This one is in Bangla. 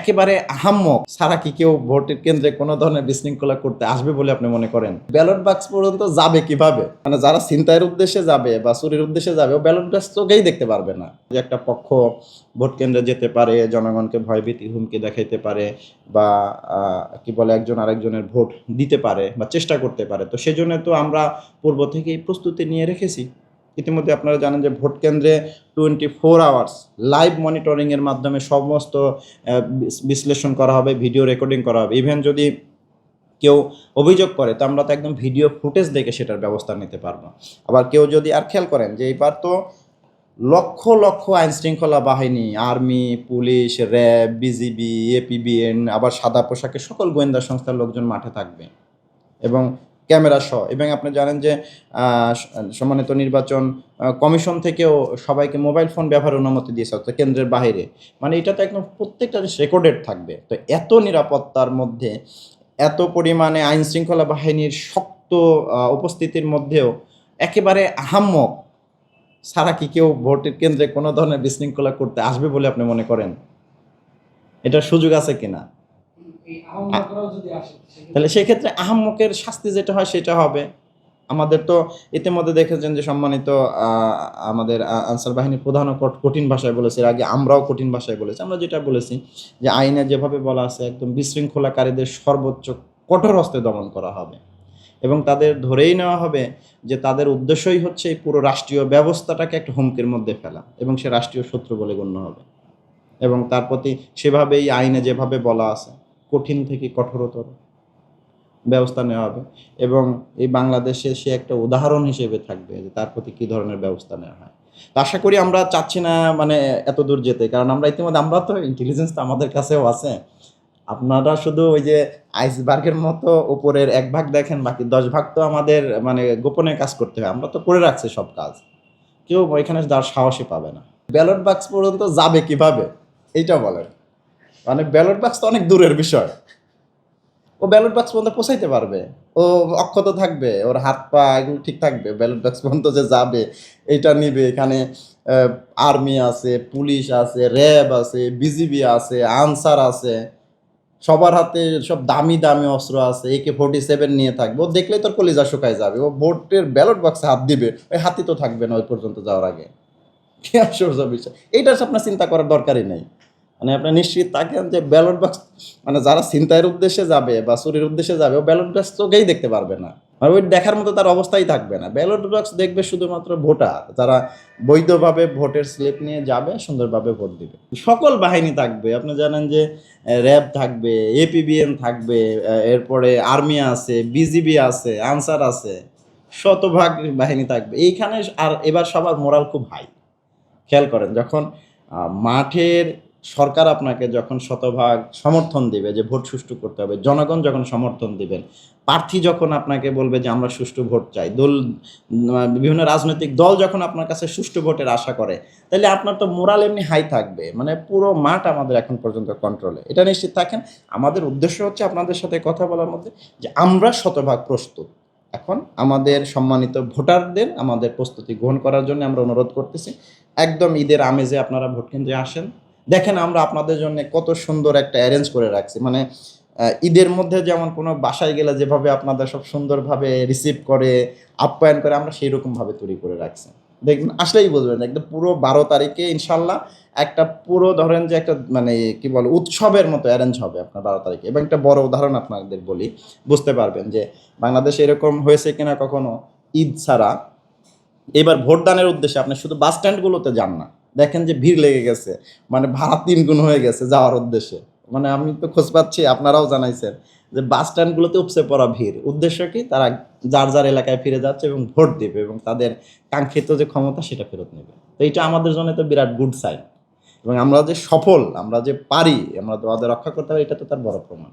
একেবারে আহাম্মক ছাড়া কি কেউ ভোটের কেন্দ্রে কোনো ধরনের বিশৃঙ্খলা করতে আসবে বলে আপনি মনে করেন? ব্যালট বাক্স পর্যন্ত যাবে কিভাবে? মানে যারা ছিনতাইয়ের উদ্দেশ্যে যাবে বা চুরির উদ্দেশ্যে যাবে, ও ব্যালট বাক্স চোখেই দেখতে পারবে না। যে একটা পক্ষ ভোট কেন্দ্রে যেতে পারে, জনগণকে ভয়ভীতি হুমকি দেখাইতে পারে, বা কি বলে একজন আরেকজনের ভোট দিতে পারে বা চেষ্টা করতে পারে। তো সেজন্য তো আমরা পূর্ব থেকেই প্রস্তুতি নিয়ে রেখেছি। ইতিমধ্যে আপনারা জানেন যে ভোট কেন্দ্রে 24 আওয়ার্স লাইভ মনিটরিংয়ের মাধ্যমে সমস্ত বিশ্লেষণ করা হবে, ভিডিও রেকর্ডিং করা হবে। ইভেন যদি কেউ অভিযোগ করে, তো আমরা তো একদম ভিডিও ফুটেজ দেখে সেটার ব্যবস্থা নিতে পারবো। আবার কেউ যদি আর খেয়াল করেন যে এইবার তো লক্ষ লক্ষ আইনশৃঙ্খলা বাহিনী, army, police, RAB, BGB, APBN, আবার সাদা পোশাকে সকল গোয়েন্দা সংস্থার লোকজন মাঠে থাকবে এবং ক্যামেরা সহ। এবং আপনি জানেন যে সম্মানিত নির্বাচন কমিশন থেকেও সবাইকে মোবাইল ফোন ব্যবহারের অনুমতি দিয়েছে, অর্থাৎ কেন্দ্রের বাইরে। মানে এটা তো একদম প্রত্যেকটা জিনিস রেকর্ডেড থাকবে। তো এত নিরাপত্তার মধ্যে, এত পরিমাণে আইনশৃঙ্খলা বাহিনীর শক্ত উপস্থিতির মধ্যেও একেবারে আহাম্মক ছাড়া কি কেউ ভোটের কেন্দ্রে কোনো ধরনের বিশৃঙ্খলা করতে আসবে বলে আপনি মনে করেন? এটার সুযোগ আছে কিনা? তাহলে সেক্ষেত্রে আহাম্মকের শাস্তি যেটা হয় সেটা হবে। আমাদের তো ইতিমধ্যে দেখেছেন যে সম্মানিত আমাদের আনসার বাহিনীর প্রধানও কঠিন ভাষায় বলেছে, এর আগে আমরাও কঠিন ভাষায় বলেছি। আমরা যেটা বলেছি যে আইনে যেভাবে বলা আছে, একদম বিশৃঙ্খলাকারীদের সর্বোচ্চ কঠোর হস্তে দমন করা হবে এবং তাদের ধরেই নেওয়া হবে যে তাদের উদ্দেশ্যই হচ্ছে এই পুরো রাষ্ট্রীয় ব্যবস্থাটাকে একটা হুমকির মধ্যে ফেলা, এবং সে রাষ্ট্রীয় শত্রু বলে গণ্য হবে। এবং তার প্রতি সেভাবেই আইনে যেভাবে বলা আছে, কঠিন থেকে কঠোরতর ব্যবস্থা নেওয়া হবে। এবং এই বাংলাদেশে সে একটা উদাহরণ হিসেবে থাকবে যে তার প্রতি কী ধরনের ব্যবস্থা নেওয়া হয়। তো আশা করি আমরা চাচ্ছি না মানে এত দূর যেতে, কারণ আমরা ইতিমধ্যে আমরা তো ইন্টেলিজেন্স তো আমাদের কাছেও আছে। আপনারা শুধু ওই যে আইসবার্গের মতো উপরের 1 ভাগ দেখেন, বাকি 10 ভাগ তো আমাদের মানে গোপনে কাজ করতে হয়। আমরা তো করে রাখছি সব কাজ, কেউ ওইখানে যাওয়ার সাহসই পাবে না। ব্যালট বাক্স পর্যন্ত যাবে কিভাবে এইটা বলেন? মানে ব্যালট বাক্স তো অনেক দূরের বিষয়। ও ব্যালট বাক্স পর্যন্ত পৌঁছাইতে পারবে, ও অক্ষত থাকবে, ওর হাত পা এগুলো ঠিক থাকবে। ব্যালট বাক্স পর্যন্ত যে যাবে, এইটা নিবে, এখানে আর্মি আছে, পুলিশ আছে, র্যাব আছে, বিজিবি আছে, আনসার আছে, সবার হাতে সব দামি দামি অস্ত্র আছে, AK-47 নিয়ে থাকবে। ও দেখলেই তোর কলিজা শুকায় যাবে। ও ভোটের ব্যালট বাক্সে হাত দিবে, ওই হাতই তো থাকবে না ওই পর্যন্ত যাওয়ার আগে। কি আশ্চর্য বিষয়! এইটা আপনার চিন্তা করার দরকারই নেই। মানে আপনি নিশ্চিত থাকেন যে ব্যালট বাক্স, মানে যারা ছিনতাইয়ের উদ্দেশ্যে যাবে বা চুরির উদ্দেশ্যে যাবে, ও ব্যালট বাক্স চোখেই দেখতে পারবে না। আর ওই দেখার মতো তার অবস্থাই থাকবে না। ব্যালট বাক্স দেখবে শুধুমাত্র ভোটার, যারা বৈধভাবে ভোটের স্লিপ নিয়ে যাবে, সুন্দরভাবে ভোট দিবে। সকল বাহিনী থাকবে। আপনি জানেন যে র্যাব থাকবে, এপিবিএন থাকবে, এরপরে আর্মি আছে, বিজিবি আছে, আনসার আছে, শতভাগ বাহিনী থাকবে এইখানে। আর এবার সবার মোরাল খুব হাই। খেয়াল করেন, যখন মাঠের সরকার আপনাকে যখন শতভাগ সমর্থন দিবে যে ভোট সুষ্ঠু করতে হবে, জনগণ যখন সমর্থন দিবেন, প্রার্থী যখন আপনাকে বলবে যে আমরা সুষ্ঠু ভোট চাই, বিভিন্ন রাজনৈতিক দল যখন আপনার কাছে সুষ্ঠু ভোটের আশা করে, তাহলে আপনার তো মোরাল এমনি হাই থাকবে। মানে পুরো মাঠ আমাদের এখন পর্যন্ত কন্ট্রোলে, এটা নিশ্চিত থাকেন। আমাদের উদ্দেশ্য হচ্ছে আপনাদের সাথে কথা বলার মধ্যে যে আমরা শতভাগ প্রস্তুত। এখন আমাদের সম্মানিত ভোটারদের আমাদের প্রস্তুতি গ্রহণ করার জন্য আমরা অনুরোধ করতেছি, একদম ঈদের আমেজে আপনারা ভোট কেন্দ্রে আসেন। দেখেন আমরা আপনাদের জন্য কত সুন্দর একটা অ্যারেঞ্জ করে রাখছি। মানে ঈদের মধ্যে যেমন কোনো বাসায় গেলে যেভাবে আপনাদের সব সুন্দরভাবে রিসিভ করে, আপ্যায়ন করে, আমরা সেই রকমভাবে তৈরি করে রাখছি। দেখবেন, আসলেই বুঝবেন একদম পুরো 12 তারিখে ইনশাল্লাহ একটা পুরো ধরেন যে একটা মানে কি বলে উৎসবের মতো অ্যারেঞ্জ হবে আপনার 12 তারিখে। এবং একটা বড় উদাহরণ আপনাদের বলি, বুঝতে পারবেন যে বাংলাদেশে এরকম হয়েছে কিনা কখনো ঈদ ছাড়া। এবার ভোটদানের উদ্দেশ্যে আপনি শুধু বাস স্ট্যান্ডগুলোতে যান না, দেখেন যে ভিড় লেগে গেছে, মানে ভাড়া 3 গুণ হয়ে গেছে যাওয়ার উদ্দেশ্যে। মানে আমি তো খোঁজ পাচ্ছি, আপনারাও জানাইছেন যে বাস স্ট্যান্ডগুলোতে উপচে পড়া ভিড়। উদ্দেশ্য কি? তারা যার যার এলাকায় ফিরে যাচ্ছে এবং ভোট দেবে এবং তাদের কাঙ্ক্ষিত যে ক্ষমতা সেটা ফেরত নেবে। তো এইটা আমাদের জন্য তো বিরাট গুড সাইন। এবং আমরা যে সফল, আমরা যে পারি, আমরা তো রক্ষা করতে পারি, এটা তো তার বড় প্রমাণ।